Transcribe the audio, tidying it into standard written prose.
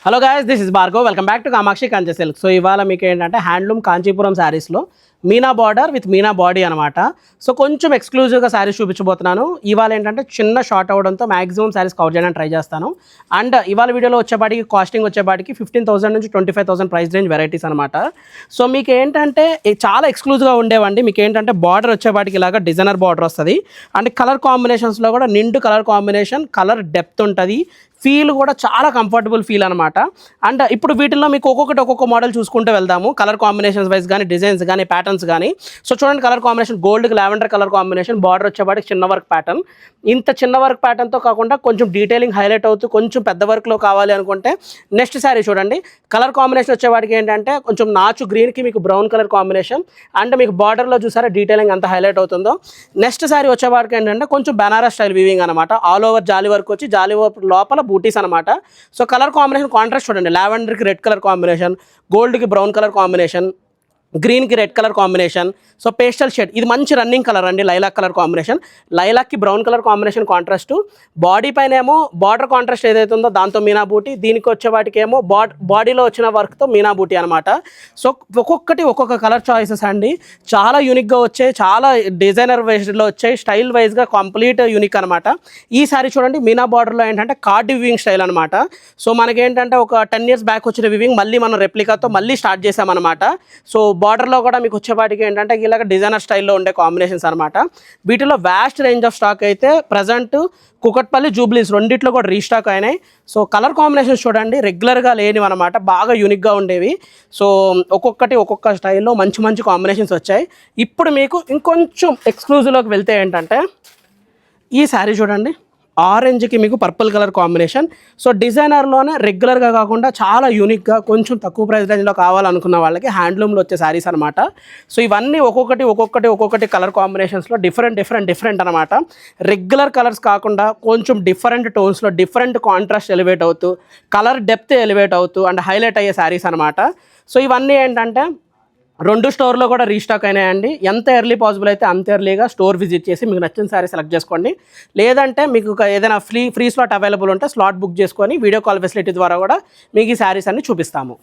Hello guys, this is Bhargav. Welcome back to Kamakshi కంచె silk. So ఇవాళ మీకు ఏంటంటే హ్యాండ్లూమ్ కాంచీపురం శారీస్లో Meena border with Meena body అనమాట. సో కొంచెం ఎక్స్క్లూజివ్గా శారీస్ చూపించబోతున్నాను. ఇవాళ ఏంటంటే చిన్న షార్ట్ అవడంతో మ్యాక్సిమం శారీస్ కవర్ చేయడానికి ట్రై చేస్తాను. అండ్ ఇవాళ వీడియోలో వచ్చేపాటికి కాస్టింగ్ వచ్చేపాటికి 15,000 నుంచి 25,000 ప్రైస్ రేంజ్ వెరైటీస్ అనమాట. సో మీకు ఏంటంటే చాలా ఎక్స్క్లూజివ్గా ఉండేవండి. మీకు ఏంటంటే బార్డర్ వచ్చేపాటికి ఇలాగా డిజైనర్ బార్డర్ వస్తుంది. అండ్ కలర్ కాంబినేషన్స్లో కూడా నిండు కలర్ కాంబినేషన్, కలర్ డెప్త్ ఉంటుంది. ఫీల్ కూడా చాలా కంఫర్టబుల్ ఫీల్ అనమాట. అండ్ ఇప్పుడు వీటిల్లో మీకు ఒక్కొక్క మోడల్ చూసుకుంటూ వెళ్దాము. కలర్ కాంబినేషన్స్ వైజ్ కానీ, డిజైన్స్ కానీ, ప్యాటర్న్స్ కానీ. సో చూడండి, కలర్ కాంబినేషన్ గోల్డ్కి లావెండర్ కలర్ కాంబినేషన్, బార్డర్ వచ్చేపాటికి చిన్న వర్క్ ప్యాటర్న్. ఇంత చిన్న వర్క్ ప్యాటర్న్తో కాకుండా కొంచెం డీటెయిలింగ్ హైలైట్ అవుతూ కొంచెం పెద్ద వర్క్లో కావాలి అనుకుంటే నెక్స్ట్ శారీ చూడండి. కలర్ కాంబినేషన్ వచ్చేవాడికి ఏంటంటే కొంచెం నాచు గ్రీన్కి మీకు బ్రౌన్ కలర్ కాంబినేషన్. అండ్ మీకు బార్డర్లో చూసారా డీటెయిలింగ్ ఎంత హైలైట్ అవుతుందో. నెక్స్ట్ శారీ వచ్చేవాడికి ఏంటంటే కొంచెం బనారస్ స్టైల్ వీవింగ్ అనమాట. ఆల్ ఓవర్ జాలీ వర్క్ వచ్చి జాలీ వర్క్ లోపల బూటీస్ అనమాట. సో కలర్ కాంబినేషన్ కాంట్రాస్ట్ చూడండి. లావెండర్కి రెడ్ కలర్ కాంబినేషన్, గోల్డ్కి బ్రౌన్ కలర్ కాంబినేషన్, గ్రీన్కి red colour combination. So pastel shade, ఇది మంచి రన్నింగ్ కలర్ అండి. లైలాక్ కలర్ కాంబినేషన్, లైలాక్కి brown colour combination contrast. Body పైన ఏమో బార్డర్ కాంట్రాస్ట్ ఏదైతే ఉందో దాంతో మీనా బూటీ, దీనికి వచ్చే వాటికి ఏమో బాడీలో వచ్చిన వర్క్తో మీనా బూటీ అనమాట. సో ఒక్కొక్క కలర్ చాయిసెస్ అండి. చాలా యూనిక్గా వచ్చాయి, చాలా డిజైనర్ వైజ్లో వచ్చాయి, స్టైల్ వైజ్గా కంప్లీట్ యూనిక్ అనమాట. ఈ సారీ చూడండి, మీనా బార్డర్లో ఏంటంటే కార్డ్ వివింగ్ స్టైల్ అనమాట. సో మనకేంటంటే ఒక 10 years బ్యాక్ వచ్చిన వివింగ్ మళ్ళీ మనం రెప్లికాతో మళ్ళీ స్టార్ట్ చేసామన్నమాట. సో బార్డర్లో కూడా మీకు వచ్చేపాటికి ఏంటంటే ఇలాగ డిజైనర్ స్టైల్లో ఉండే కాంబినేషన్స్ అనమాట. వీటిలో వ్యాస్ట్ రేంజ్ ఆఫ్ స్టాక్ అయితే ప్రజెంట్ కుకట్పల్లి, జూబ్లీస్ రెండిట్లో కూడా రీస్టాక్ అయినాయి. సో కలర్ కాంబినేషన్స్ చూడండి, రెగ్యులర్గా లేనివి అనమాట, బాగా యూనిక్గా ఉండేవి. సో ఒక్కొక్క స్టైల్లో మంచి కాంబినేషన్స్ వచ్చాయి. ఇప్పుడు మీకు ఇంకొంచెం ఎక్స్క్లూజివ్లోకి వెళ్తే ఏంటంటే ఈ శారీ చూడండి, ఆరెంజ్కి మీకు పర్పుల్ కలర్ కాంబినేషన్. సో డిజైనర్లోనే రెగ్యులర్గా కాకుండా చాలా యూనిక్గా కొంచెం తక్కువ ప్రైస్ రేంజ్లో కావాలనుకున్న వాళ్ళకి హ్యాండ్లూమ్లో వచ్చే శారీస్ అనమాట. సో ఇవన్నీ ఒక్కొక్కటి కలర్ కాంబినేషన్స్లో డిఫరెంట్ అనమాట. రెగ్యులర్ కలర్స్ కాకుండా కొంచెం డిఫరెంట్ టోన్స్లో డిఫరెంట్ కాంట్రాస్ట్ ఎలివేట్ అవుతూ, కలర్ డెప్త్ ఎలివేట్ అవుతూ అండ్ హైలైట్ అయ్యే శారీస్ అనమాట. సో ఇవన్నీ ఏంటంటే 2 స్టోర్లో కూడా రీస్టాక్ అయినాయండి. ఎంత ఎర్లీ పాసిబుల్ అయితే అంత ఎర్లీగా స్టోర్ విజిట్ చేసి మీకు నచ్చిన శారీ సెలెక్ట్ చేసుకోండి. లేదంటే మీకు ఏదైనా ఫ్రీ స్లాట్ అవైలబుల్ ఉంటే స్లాట్ బుక్ చేసుకొని వీడియో కాల్ ఫెసిలిటీ ద్వారా కూడా మీకు ఈ శారీస్ అన్ని చూపిస్తాము.